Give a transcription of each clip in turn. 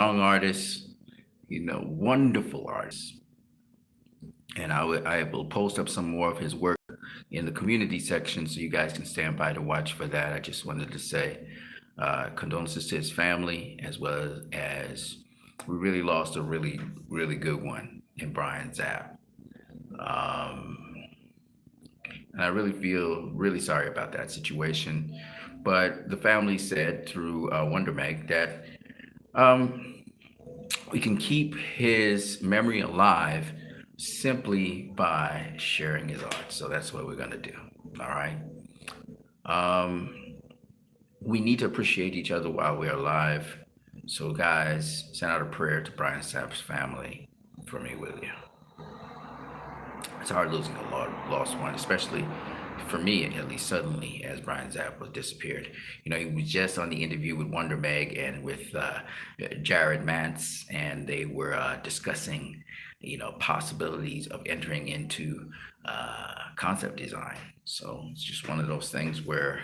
young artist, wonderful artist. And I will post up some more of his work in the community section so you guys can stand by to watch for that. I just wanted to say condolences to his family as well as we really lost a really, really good one in BryanZapp. Um, and I really feel really sorry about that situation. But the family said through Wonder Meg that um, we can keep his memory alive simply by sharing his art. So that's what we're going to do. All right. Um, we need to appreciate each other while we're alive. So, guys, send out a prayer to Brian Sapp's family for me, will you? It's hard losing a lost one, especially for me, at least suddenly, as Brian Zapp was disappeared. He was just on the interview with Wonder Meg and with Jared Mance, and they were discussing, possibilities of entering into concept design. So it's just one of those things where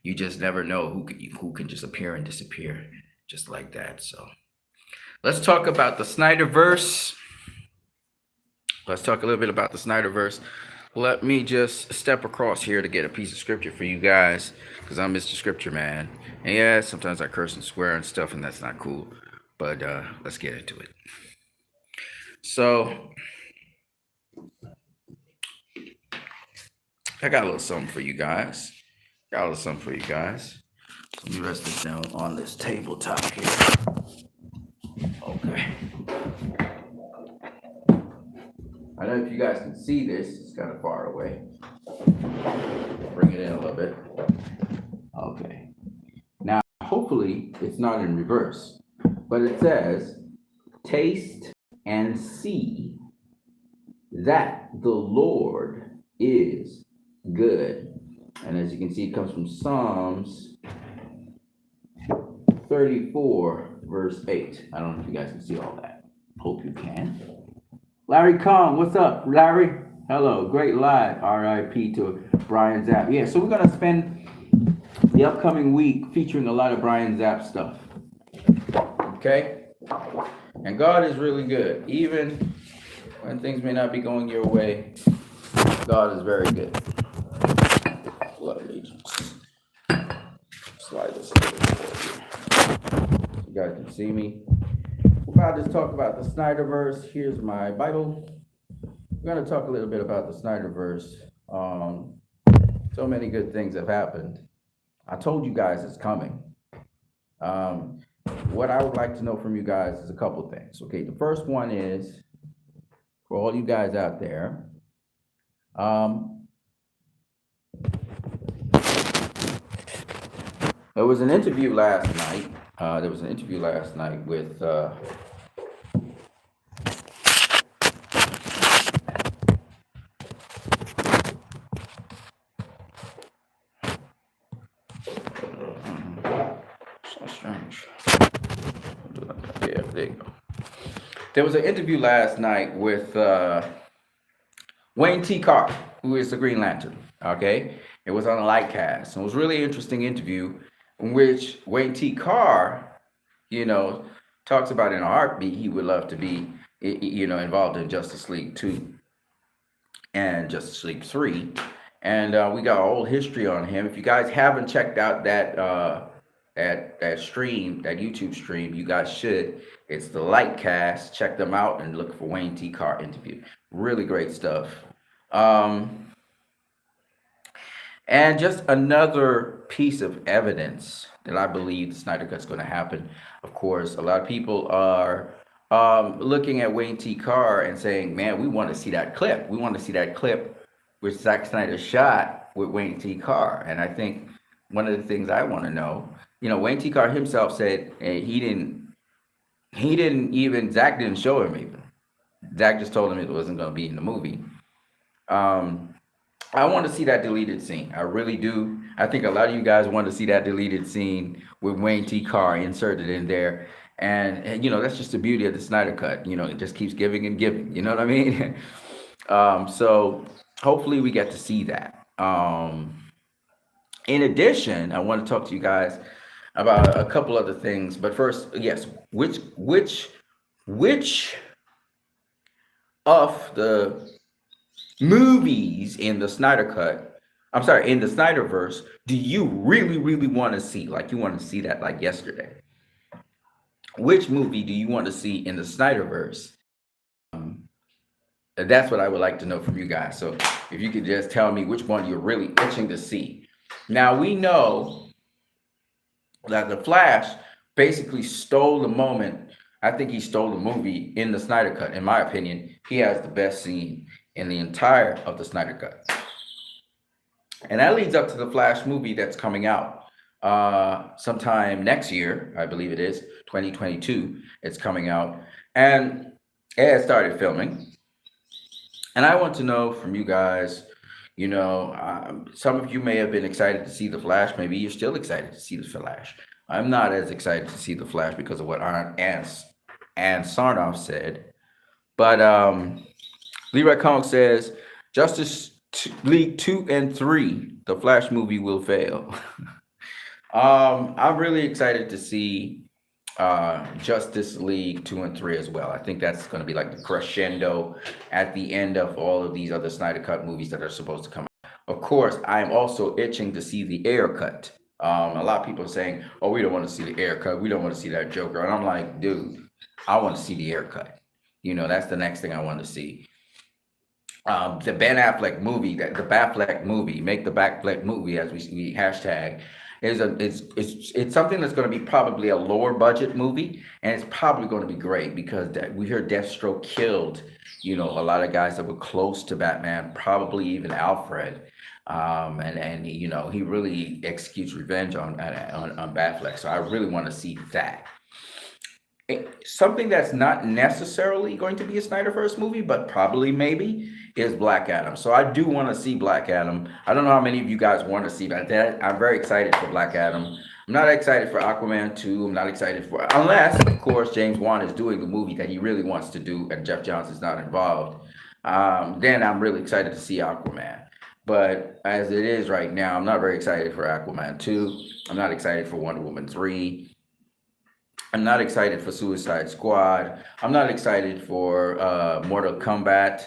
you just never know who can just appear and disappear just like that. So let's talk about the Snyderverse. Let's talk a little bit about the Snyderverse. Let me just step across here to get a piece of scripture for you guys, because I'm Mr. Scripture Man. And yeah, sometimes I curse and swear and stuff, and that's not cool. But let's get into it. So I got a little something for you guys. Let me rest this down on this tabletop here. Okay. I don't know if you guys can see this. It's kind of far away. Bring it in a little bit. Okay. Now, hopefully, it's not in reverse, but it says, "Taste and see that the Lord is good." And as you can see, it comes from Psalms 34, verse 8. I don't know if you guys can see all that. Hope you can. Larry Kong, what's up, Larry? Hello, great live. R.I.P. to BryanZapp. Yeah, so we're gonna spend the upcoming week featuring a lot of BryanZapp stuff. Okay? And God is really good. Even when things may not be going your way, God is very good. Let me slide this a little bit forward here. You guys can see me. We're about to talk about the Snyderverse. Here's my Bible. We're going to talk a little bit about the Snyderverse. So many good things have happened. I told you guys it's coming. What I would like to know from you guys is a couple things. Okay, the first one is for all you guys out there. There was an interview last night. With so strange. Yeah, there you go. There was an interview last night with Wayne T. Carr, who is the Green Lantern. Okay, it was on a Lightcast. It was a really interesting interview in which Wayne T. Carr, talks about in a heartbeat he would love to be, involved in Justice League 2 and Justice League 3. And we got a whole history on him. If you guys haven't checked out that stream, that YouTube stream, you guys should. It's the Lightcast. Check them out and look for Wayne T. Carr interview. Really great stuff. And just another piece of evidence that I believe the Snyder Cut's going to happen. Of course, a lot of people are looking at Wayne T. Carr and saying, man, we want to see that clip. We want to see that clip which Zack Snyder shot with Wayne T. Carr. And I think one of the things I want to know, Wayne T. Carr himself said he didn't even, Zack didn't show him even. Zack just told him it wasn't going to be in the movie. I want to see that deleted scene. I really do. I think a lot of you guys want to see that deleted scene with Wayne T. Carr inserted in there. And that's just the beauty of the Snyder Cut. It just keeps giving and giving. You know what I mean? So hopefully we get to see that. In addition, I want to talk to you guys about a couple other things. But first, yes, which of the movies in the Snyder Cut, I'm sorry, in the Snyderverse, do you really, really want to see? Like you want to see that like yesterday? Which movie do you want to see in the Snyderverse? That's what I would like to know from you guys. So if you could just tell me which one you're really itching to see. Now we know that the Flash basically stole the moment. I think he stole the movie in the Snyder Cut. In my opinion, he has the best scene in the entire of the Snyder Cut. And that leads up to the Flash movie that's coming out sometime next year. I believe it is 2022. It's coming out. And it has started filming. And I want to know from you guys, some of you may have been excited to see the Flash. Maybe you're still excited to see the Flash. I'm not as excited to see the Flash because of what Ann Sarnoff said. But Leroy Comics says Justice League 2 and 3, the Flash movie will fail. I'm really excited to see Justice League 2 and 3 as well. I think that's going to be like the crescendo at the end of all of these other Snyder Cut movies that are supposed to come out. Of course, I'm also itching to see the Air Cut. A lot of people are saying, oh, we don't want to see the Air Cut. We don't want to see that Joker. And I'm like, dude, I want to see the Air Cut. That's the next thing I want to see. The Ben Affleck movie, the Batfleck movie, make the Batfleck movie, as we hashtag, it's something that's going to be probably a lower budget movie, and it's probably going to be great because we hear Deathstroke killed, a lot of guys that were close to Batman, probably even Alfred, and he really executes revenge on Batfleck. So I really want to see that. Something that's not necessarily going to be a Snyderverse movie, but probably maybe, is Black Adam. So I do want to see Black Adam. I don't know how many of you guys want to see that. I'm very excited for Black Adam. I'm not excited for Aquaman 2. I'm not excited for, unless, of course, James Wan is doing the movie that he really wants to do and Jeff Johns is not involved. Then I'm really excited to see Aquaman. But as it is right now, I'm not very excited for Aquaman 2. I'm not excited for Wonder Woman 3. I'm not excited for Suicide Squad. I'm not excited for Mortal Kombat.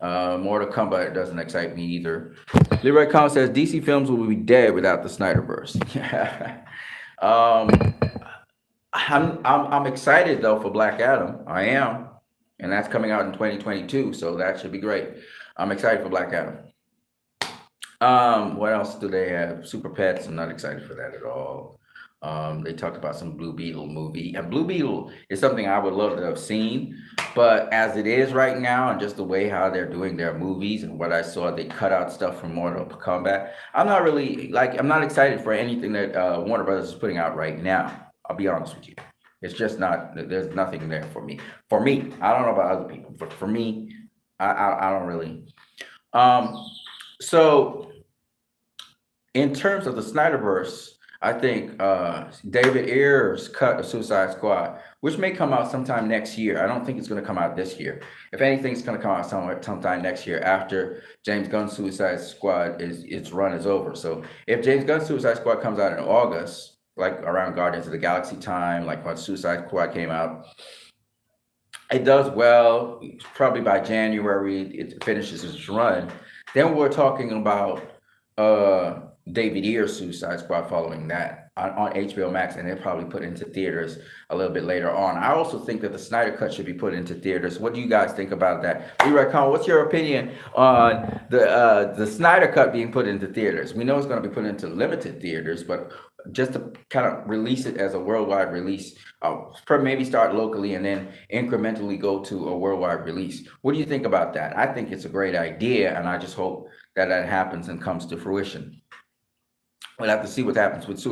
Mortal Kombat doesn't excite me either. Leroy Collins says DC films will be dead without the Snyderverse. I'm excited though for Black Adam. I am, and that's coming out in 2022, so that should be great. I'm excited for Black Adam. What else do they have? Super Pets. I'm not excited for that at all. They talked about some Blue Beetle movie, and Blue Beetle is something I would love to have seen, but as it is right now, and just the way how they're doing their movies and what I saw, they cut out stuff from Mortal Kombat. I'm not excited for anything that Warner Brothers is putting out right now. I'll be honest with you. It's just not, there's nothing there for me. For me, I don't know about other people, but for me, I don't really. So in terms of the Snyderverse, I think David Ayer's cut of Suicide Squad, which may come out sometime next year. I don't think it's going to come out this year. If anything, it's going to come out sometime next year after James Gunn's Suicide Squad its run is over. So if James Gunn's Suicide Squad comes out in August, like around Guardians of the Galaxy time, like when Suicide Squad came out, it does well. Probably by January, it finishes its run. Then we're talking about David Ayer's Suicide Squad following that on HBO Max, and they'll probably put into theaters a little bit later on. I also think that the Snyder Cut should be put into theaters. What do you guys think about that? Leroy Khan, what's your opinion on the Snyder Cut being put into theaters? We know it's going to be put into limited theaters, but just to kind of release it as a worldwide release, maybe start locally and then incrementally go to a worldwide release. What do you think about that? I think it's a great idea, and I just hope that happens and comes to fruition. We'll have to see what happens with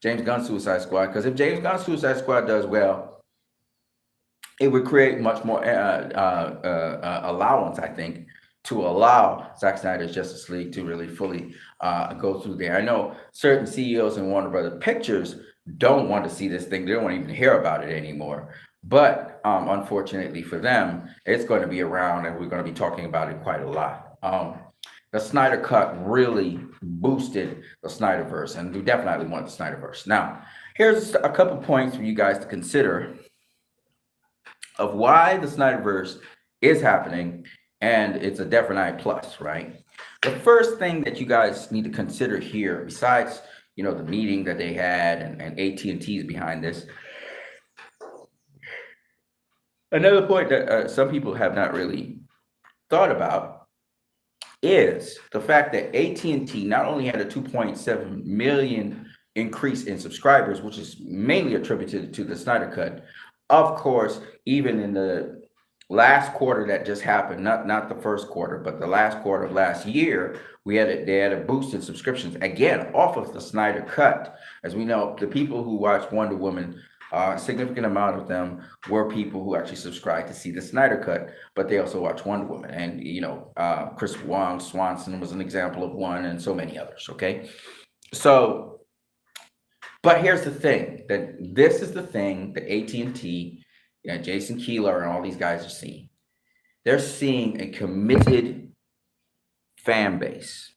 James Gunn's Suicide Squad, because if James Gunn's Suicide Squad does well, it would create much more allowance, I think, to allow Zack Snyder's Justice League to really fully go through there. I know certain CEOs in Warner Brothers Pictures don't want to see this thing. They don't want to even hear about it anymore. But unfortunately for them, it's going to be around, and we're going to be talking about it quite a lot. the Snyder Cut really boosted the SnyderVerse, and we definitely want the SnyderVerse. Now, here's a couple points for you guys to consider of why the SnyderVerse is happening, and it's a definite plus, right? The first thing that you guys need to consider here, besides the meeting that they had and AT&T is behind this. Another point that some people have not really thought about is the fact that AT&T not only had a 2.7 million increase in subscribers, which is mainly attributed to the Snyder Cut. Of course, even in the last quarter that just happened, not the first quarter, but the last quarter of last year, they had a boost in subscriptions again off of the Snyder Cut. As we know, the people who watch Wonder Woman, a significant amount of them were people who actually subscribed to see the Snyder Cut, but they also watch Wonder Woman. And Chris Swanson was an example of one, and so many others. Okay, so. But here's the thing, that this is the thing that AT&T, Jason Keeler and all these guys are seeing. They're seeing a committed fan base.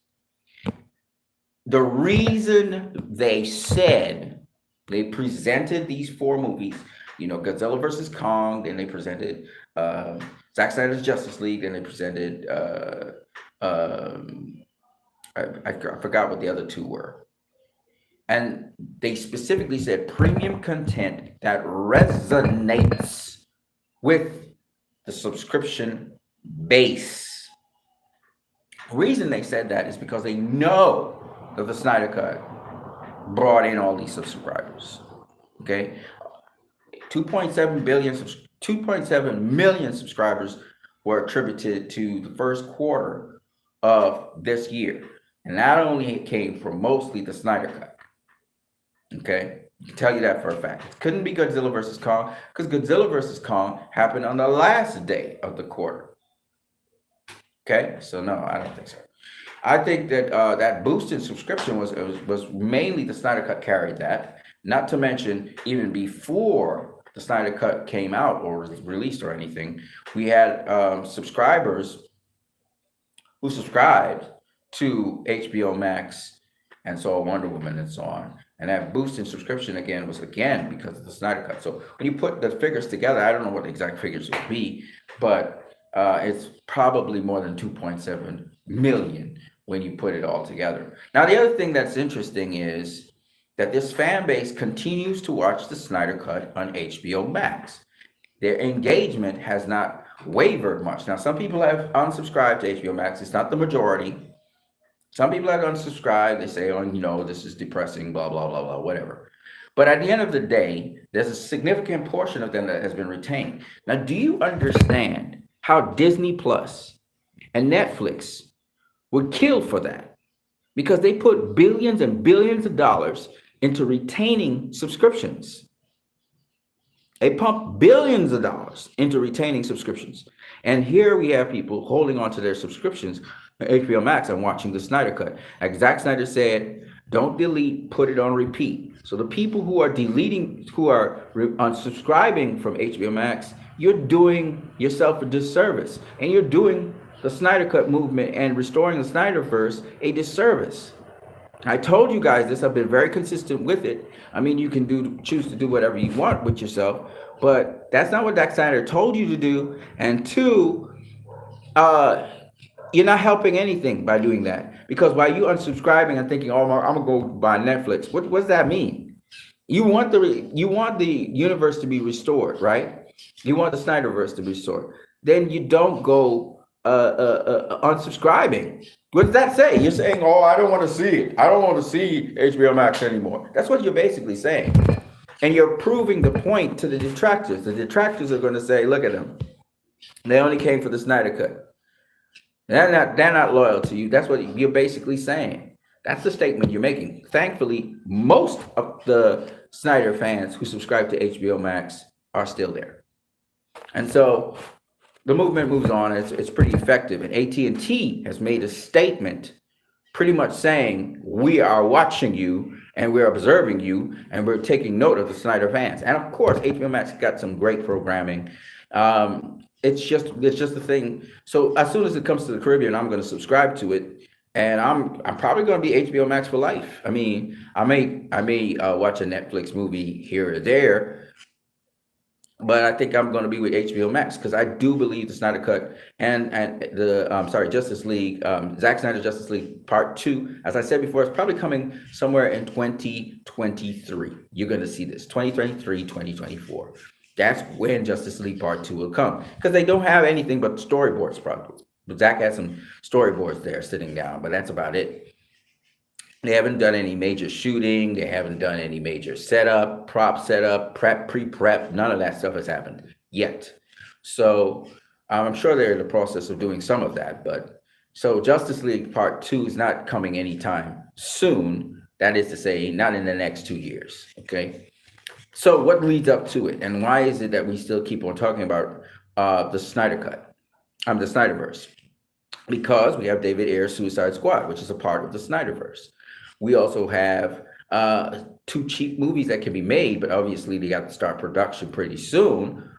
The reason they presented these 4 movies, Godzilla versus Kong, then they presented Zack Snyder's Justice League, then they presented, I forgot what the other 2 were. And they specifically said premium content that resonates with the subscription base. The reason they said that is because they know that the Snyder Cut brought in all these subscribers. Okay, 2.7 million subscribers were attributed to the first quarter of this year, and that only came from mostly the Snyder Cut. Okay, I can tell you that for a fact. It couldn't be Godzilla versus Kong, because Godzilla versus Kong happened on the last day of the quarter. Okay, so no, I don't think so. I think that that boost in subscription was mainly the Snyder Cut carried that. Not to mention, even before the Snyder Cut came out or was released or anything, we had subscribers who subscribed to HBO Max and saw Wonder Woman and so on. And that boost in subscription was because of the Snyder Cut. So when you put the figures together, I don't know what the exact figures would be, but it's probably more than 2.7 million when you put it all together. Now, the other thing that's interesting is that this fan base continues to watch the Snyder Cut on HBO Max. Their engagement has not wavered much. Now, some people have unsubscribed to HBO Max. It's not the majority. Some people have unsubscribed. They say, this is depressing, blah, blah, blah, blah, whatever. But at the end of the day, there's a significant portion of them that has been retained. Now, do you understand how Disney Plus and Netflix were killed for that? Because they put billions and billions of dollars into retaining subscriptions. They pump billions of dollars into retaining subscriptions. And here we have people holding on to their subscriptions HBO Max and watching the Snyder Cut. Like Zack Snyder said, don't delete, put it on repeat. So the people who are unsubscribing from HBO Max, you're doing yourself a disservice, and you're doing the Snyder Cut movement and restoring the SnyderVerse a disservice. I told you guys this. I've been very consistent with it. I mean, you can choose to do whatever you want with yourself, but that's not what Zack Snyder told you to do. And 2, you're not helping anything by doing that, because while you unsubscribing and thinking, I'm gonna go buy Netflix, what does that mean? You want the universe to be restored, right? You want the SnyderVerse to be restored. Then you don't go unsubscribing. What does that say? You're saying, I don't want to see it. I don't want to see HBO Max anymore. That's what you're basically saying. And you're proving the point to the detractors. The detractors are going to say, look at them. They only came for the Snyder Cut. They're not loyal to you. That's what you're basically saying. That's the statement you're making. Thankfully, most of the Snyder fans who subscribe to HBO Max are still there. And so the movement moves on. It's pretty effective. And AT&T has made a statement pretty much saying, we are watching you and we're observing you and we're taking note of the Snyder fans. And of course, HBO Max got some great programming. it's just the thing. So as soon as it comes to the Caribbean, I'm going to subscribe to it, and I'm probably going to be HBO Max for life. I mean, I may watch a Netflix movie here or there, but I think I'm going to be with HBO Max because I do believe the Snyder Cut and the sorry, Justice League, Zack Snyder Justice League Part Two. As I said before, it's probably coming somewhere in 2023. You're going to see this 2023, 2024. That's when Justice League Part Two will come because they don't have anything but storyboards probably. But Zack has some storyboards there sitting down, but that's about it. They haven't done any major shooting. They haven't done any major setup, prop setup, pre-prep. None of that stuff has happened yet. So I'm sure they're in the process of doing some of that. But so Justice League Part Two is not coming anytime soon. That is to say, not in the next 2 years. Okay. So what leads up to it, and why is it that we still keep on talking about the Snyder Cut? The SnyderVerse, because we have David Ayer's Suicide Squad, which is a part of the SnyderVerse. We also have two cheap movies that can be made, but obviously they got to start production pretty soon.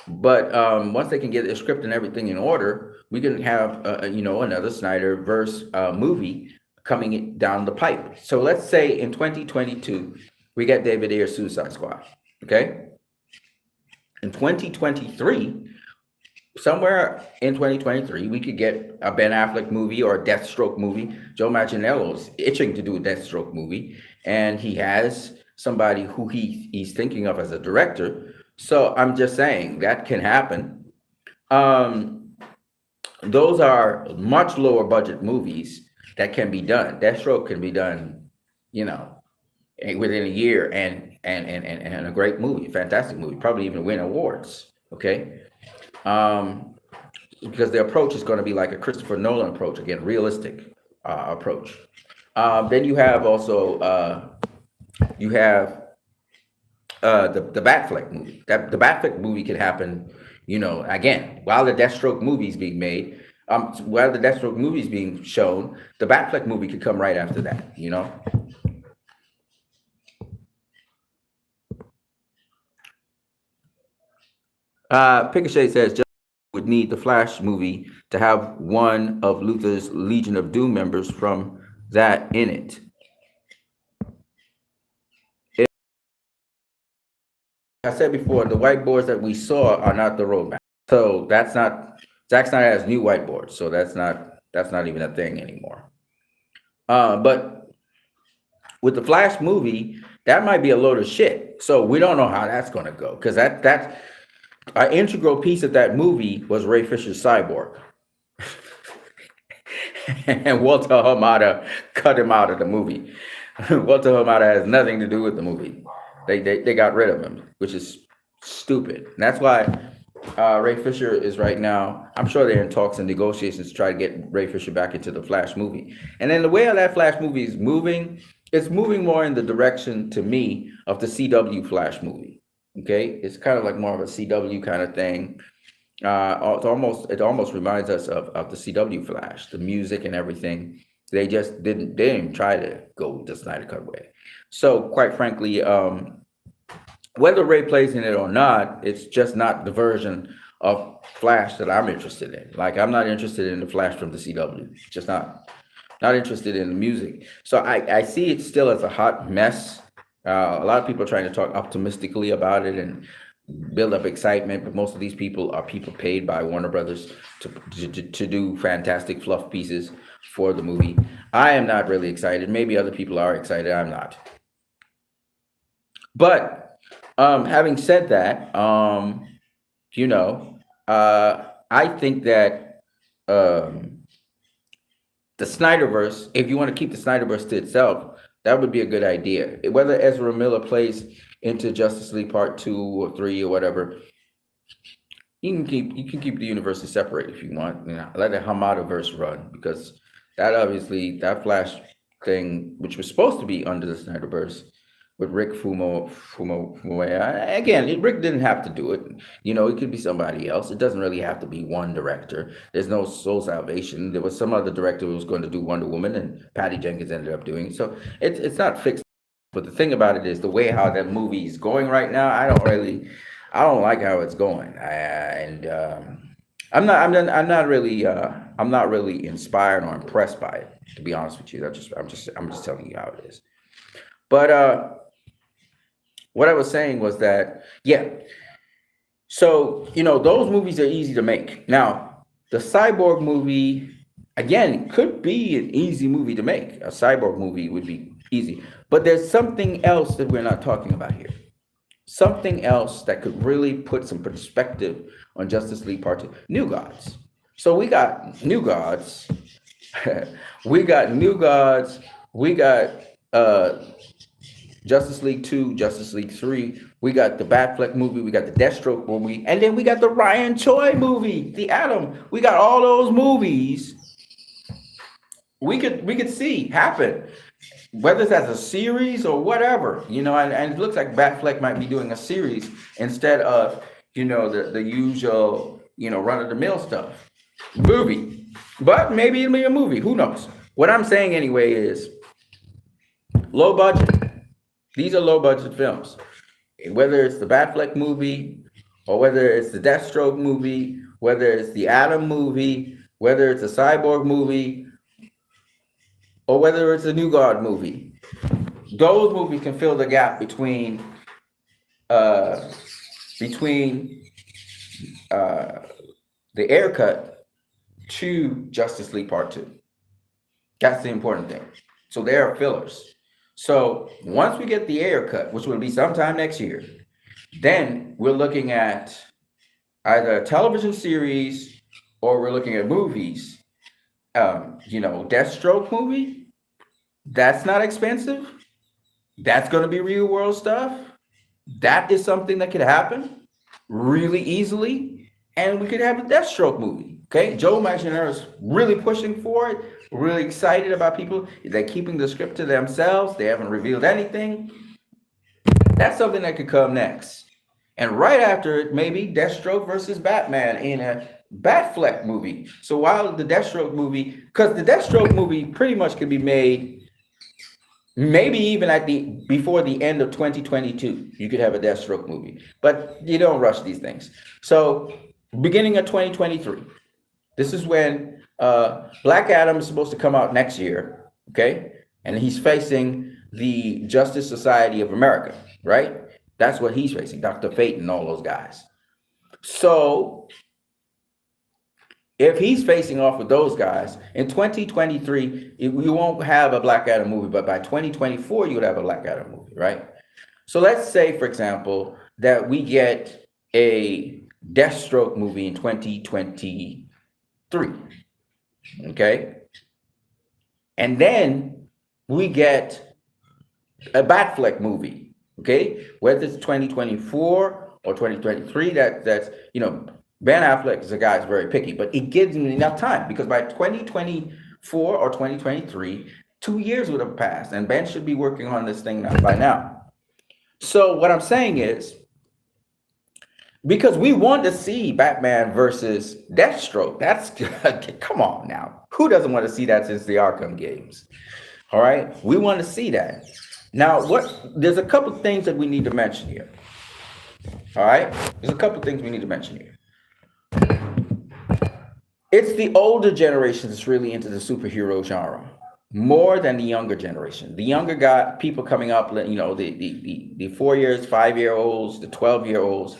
But once they can get their script and everything in order, we can have another SnyderVerse movie coming down the pipe. So let's say in 2022 we get David Ayer's Suicide Squad. Okay, in 2023. Somewhere in 2023, we could get a Ben Affleck movie or a Deathstroke movie. Joe Manganiello's itching to do a Deathstroke movie, and he has somebody who he's thinking of as a director. So I'm just saying that can happen. Those are much lower budget movies that can be done. Deathstroke can be done, within a year, and a great movie, fantastic movie, probably even win awards. Okay. Because the approach is going to be like a Christopher Nolan approach, again, realistic approach. Then you have also the Batfleck movie. The Batfleck movie could happen, again, while the Deathstroke movie is being made, while the Deathstroke movie is being shown, the Batfleck movie could come right after that. Picochet says just would need the Flash movie to have one of Luther's Legion of Doom members from that in it. I said before, the whiteboards that we saw are not the roadmap. So that's not, Zack Snyder has new whiteboards, so that's not even a thing anymore. But with the Flash movie, that might be a load of shit. So we don't know how that's going to go, because that's an integral piece of that movie was Ray Fisher's Cyborg. And Walter Hamada cut him out of the movie. Walter Hamada has nothing to do with the movie. They got rid of him, which is stupid. And that's why Ray Fisher is right now, I'm sure they're in talks and negotiations to try to get Ray Fisher back into the Flash movie. And then the way that Flash movie is moving, it's moving more in the direction, to me, of the CW Flash movie. Okay, it's kind of like more of a CW kind of thing. It almost reminds us of the CW Flash, the music and everything. They didn't try to go the Snyder Cut way. So quite frankly, whether Ray plays in it or not, it's just not the version of Flash that I'm interested in. Like, I'm not interested in the Flash from the CW. Just not interested in the music. So I see it still as a hot mess. A lot of people are trying to talk optimistically about it and build up excitement, but most of these people are people paid by Warner Brothers to do fantastic fluff pieces for the movie. I am not really excited. Maybe other people are excited. I'm not. But having said that, I think that the SnyderVerse, if you want to keep the SnyderVerse to itself, that would be a good idea. Whether Ezra Miller plays into Justice League Part 2 or 3 or whatever, you can keep the universes separate if you want. Let the Hamada-verse run, because that Flash thing, which was supposed to be under the SnyderVerse, with Rick Fumo. Again, Rick didn't have to do it. It could be somebody else. It doesn't really have to be one director. There's no soul salvation. There was some other director who was going to do Wonder Woman, and Patty Jenkins ended up doing it. So it's not fixed. But the thing about it is the way how that movie is going right now, I don't like how it's going. I'm not really I'm not really inspired or impressed by it, to be honest with you. I'm just telling you how it is. But what I was saying was that, yeah, so those movies are easy to make. Now, the cyborg movie, again, could be an easy movie to make. A cyborg movie would be easy. But there's something else that we're not talking about here. Something else that could really put some perspective on Justice League Part 2. New Gods. So we got New Gods. We got New Gods. We got Justice League 2, Justice League 3. We got the Batfleck movie. We got the Deathstroke movie. And then we got the Ryan Choi movie, The Atom. We got all those movies we could see happen, whether it's as a series or whatever, and it looks like Batfleck might be doing a series instead of, the usual, run-of-the-mill stuff. Movie. But maybe it'll be a movie. Who knows? What I'm saying anyway is low budget. These are low budget films. Whether it's the Batfleck movie, or whether it's the Deathstroke movie, whether it's the Atom movie, whether it's a Cyborg movie, or whether it's a New God movie, those movies can fill the gap between the air cut to Justice League Part 2. That's the important thing. So there are fillers. So once we get the air cut, which will be sometime next year, then we're looking at either a television series or we're looking at movies. Deathstroke movie, that's not expensive. That's going to be real world stuff. That is something that could happen really easily. And we could have a Deathstroke movie. Okay. Joe Manchinero is really pushing for it. Really excited about people. They're keeping the script to themselves. They haven't revealed anything. That's something that could come next. And right after it, maybe Deathstroke versus Batman in a Batfleck movie. So while the Deathstroke movie, because the Deathstroke movie pretty much could be made maybe even before the end of 2022, you could have a Deathstroke movie. But you don't rush these things. So beginning of 2023, this is when Black Adam is supposed to come out next year, okay? And he's facing the Justice Society of America, right? That's what he's facing, Dr. Fate and all those guys. So if he's facing off with those guys, in 2023, you won't have a Black Adam movie, but by 2024, you would have a Black Adam movie, right? So let's say, for example, that we get a Deathstroke movie in 2023, okay? And then we get a Batfleck movie, okay? Whether it's 2024 or 2023, that's Ben Affleck is a guy who's very picky, but it gives him enough time because by 2024 or 2023, 2 years would have passed, and Ben should be working on this thing by now. So what I'm saying is, because we want to see Batman versus Deathstroke, that's come on now. Who doesn't want to see that since the Arkham games? All right, we want to see that. Now, there's a couple things that we need to mention here. All right, there's a couple things we need to mention here. It's the older generation that's really into the superhero genre more than the younger generation. The younger people coming up, the 4 years, 5-year-olds, the 12-year-olds.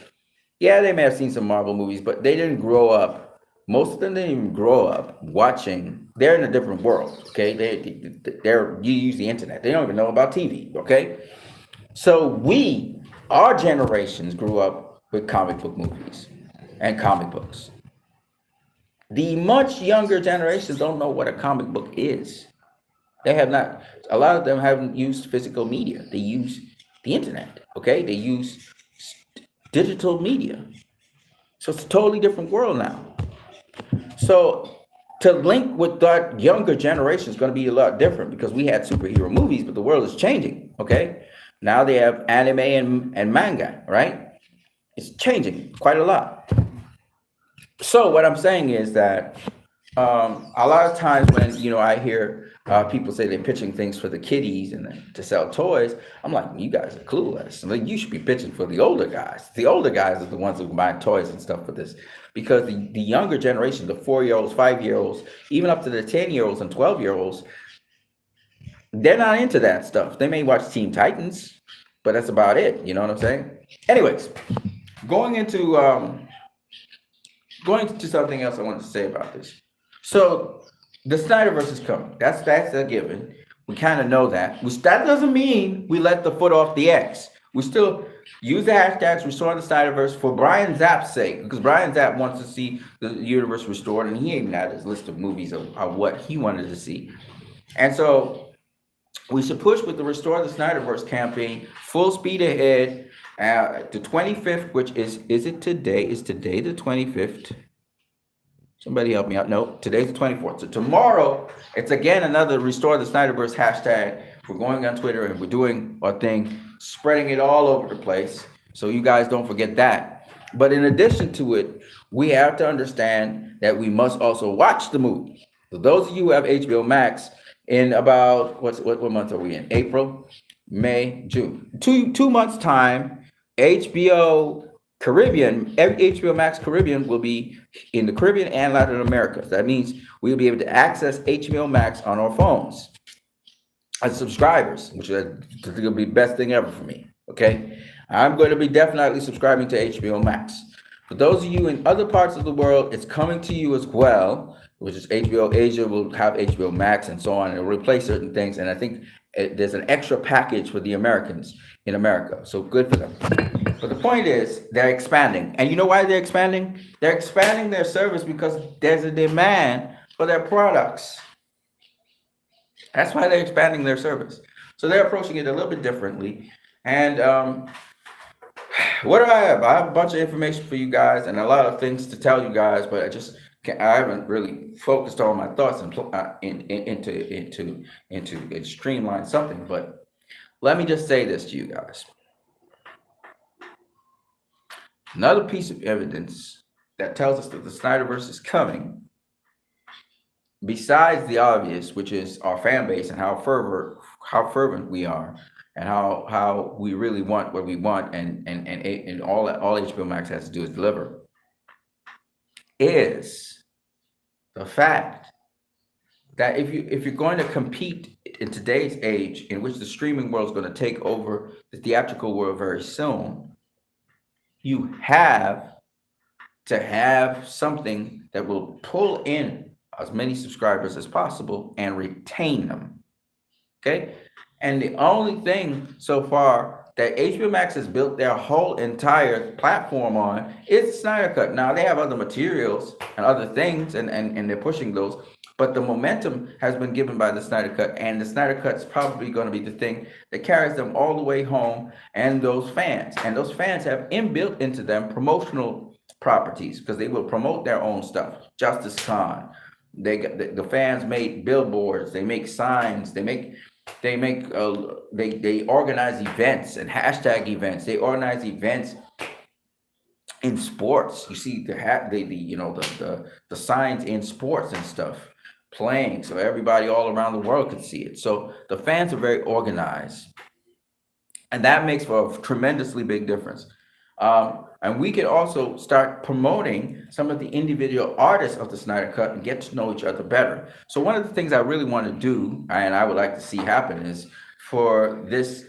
Yeah, they may have seen some Marvel movies, but they didn't grow up. Most of them didn't even grow up watching. They're in a different world. Okay, you use the internet. They don't even know about TV. Okay, so our generations grew up with comic book movies and comic books. The much younger generations don't know what a comic book is. They have not. A lot of them haven't used physical media. They use the internet. Okay, they use digital media. So it's a totally different world now. So to link with that younger generation is going to be a lot different because we had superhero movies, but the world is changing. Okay, now they have anime and manga, right? It's changing quite a lot. So what I'm saying is that a lot of times when I hear People say they're pitching things for the kiddies and to sell toys. I'm like, you guys are clueless. Like, you should be pitching for the older guys. The older guys are the ones who buy toys and stuff for this, because the younger generation, the 4-year-olds, 5-year-olds, even up to the 10-year-olds and 12-year-olds, they're not into that stuff. They may watch Teen Titans, but that's about it. You know what I'm saying? Anyways, going into something else I wanted to say about this. So the SnyderVerse is coming. That's a given. We kind of know that. That doesn't mean we let the foot off the X. We still use the hashtags restore the SnyderVerse for BryanZapp's sake, because BryanZapp wants to see the universe restored, and he even had his list of movies of what he wanted to see. And so we should push with the Restore the SnyderVerse campaign, full speed ahead. The 25th, which is it today? Is today the 25th? Somebody help me out. No, today's the 24th. So tomorrow, it's again another Restore the SnyderVerse hashtag. We're going on Twitter and we're doing our thing, spreading it all over the place. So you guys don't forget that. But in addition to it, we have to understand that we must also watch the movie. So those of you who have HBO Max, in about what month are we in? April, May, June. Two months time, HBO Max Caribbean will be in the Caribbean and Latin America. That means we'll be able to access HBO Max on our phones as subscribers, which is going to be the best thing ever for me. Okay, I'm going to be definitely subscribing to HBO Max. For those of you in other parts of the world, it's coming to you as well, which is HBO Asia will have HBO Max and so on. It'll replace certain things, and I think there's an extra package for the Americans in America. So good for them. But the point is, they're expanding. And you know why they're expanding? They're expanding their service because there's a demand for their products. That's why they're expanding their service. So they're approaching it a little bit differently. And what do I have? I have a bunch of information for you guys and a lot of things to tell you guys, but I haven't really focused all my thoughts into streamline something. But let me just say this to you guys. Another piece of evidence that tells us that the SnyderVerse is coming, besides the obvious, which is our fan base and how fervent we are, and how we really want what we want, and all HBO Max has to do is deliver, is the fact that if you're going to compete in today's age, in which the streaming world is going to take over the theatrical world very soon, you have to have something that will pull in as many subscribers as possible and retain them. Okay? And the only thing so far that HBO Max has built their whole entire platform on is Snyder Cut. Now, they have other materials and other things, and they're pushing those. But the momentum has been given by the Snyder Cut, and the Snyder Cut is probably going to be the thing that carries them all the way home, and those fans. And those fans have inbuilt into them promotional properties, because they will promote their own stuff. Justice Con. The fans make billboards, they make signs, they organize events and hashtag events. They organize events in sports. You see the signs in sports and stuff playing, so everybody all around the world could see it. So the fans are very organized, and that makes for a tremendously big difference. And we can also start promoting some of the individual artists of the Snyder Cut and get to know each other better. So one of the things I really want to do, and I would like to see happen, is for this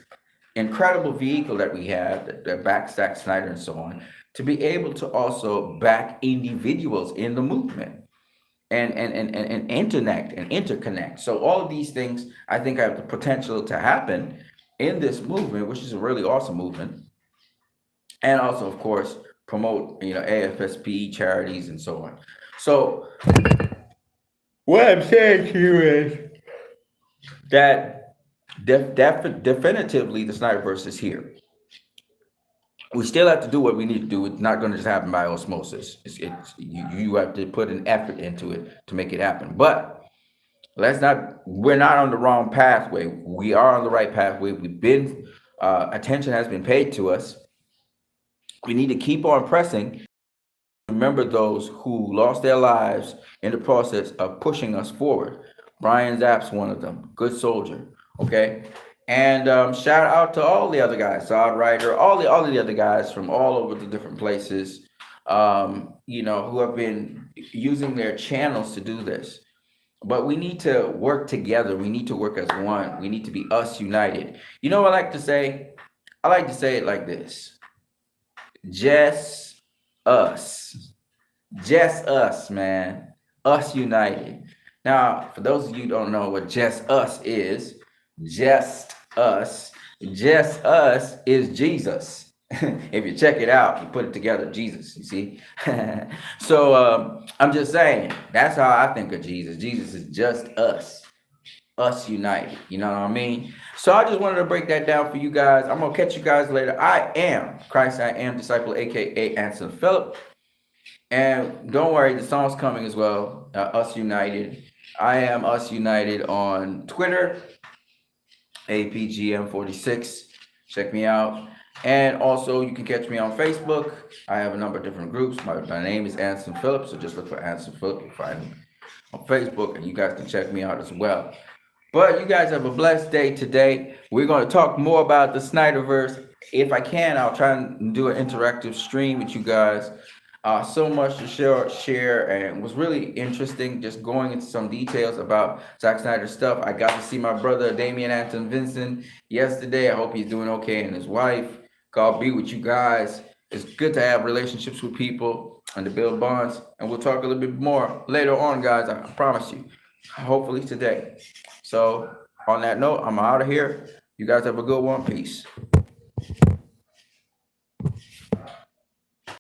incredible vehicle that we have, that backs Zack Snyder and so on, to be able to also back individuals in the movement and interconnect. So all of these things, I think, have the potential to happen in this movement, which is a really awesome movement. And also, of course, promote, AFSP charities and so on. So what I'm saying to you is that definitively the SnyderVerse is here. We still have to do what we need to do. It's not going to just happen by osmosis. You have to put an effort into it to make it happen. But we're not on the wrong pathway. We are on the right pathway. Attention has been paid to us. We need to keep on pressing. Remember those who lost their lives in the process of pushing us forward. BryanZapp's one of them. Good soldier. Okay. And shout out to all the other guys, Zod Ryder, all of the other guys from all over the different places, who have been using their channels to do this. But we need to work together. We need to work as one. We need to be us united. You know what I like to say? I like to say it like this. Just us. Just us, man. Us united. Now, for those of you who don't know what just us is, just us is Jesus. If you check it out, you put it together, Jesus, you see? So I'm just saying, that's how I think of Jesus. Jesus is just us united. You know what I mean? So I just wanted to break that down for you guys. I'm going to catch you guys later. I am Christ, I am disciple, aka Anson Phillip. And don't worry, the song's coming as well. Us United. I am Us United on Twitter, APGM46. Check me out. And also, you can catch me on Facebook. I have a number of different groups. My name is Anson Phillip, so just look for Anson Phillip. You'll find me on Facebook, and you guys can check me out as well. But you guys have a blessed day today. We're going to talk more about the SnyderVerse. If I can, I'll try and do an interactive stream with you guys. So much to share, and it was really interesting just going into some details about Zack Snyder's stuff. I got to see my brother Damian Anton Vincent yesterday. I hope he's doing okay, and his wife. God be with you guys. It's good to have relationships with people and to build bonds, and we'll talk a little bit more later on, guys. I promise you, hopefully today. So on that note, I'm out of here. You guys have a good one. Peace.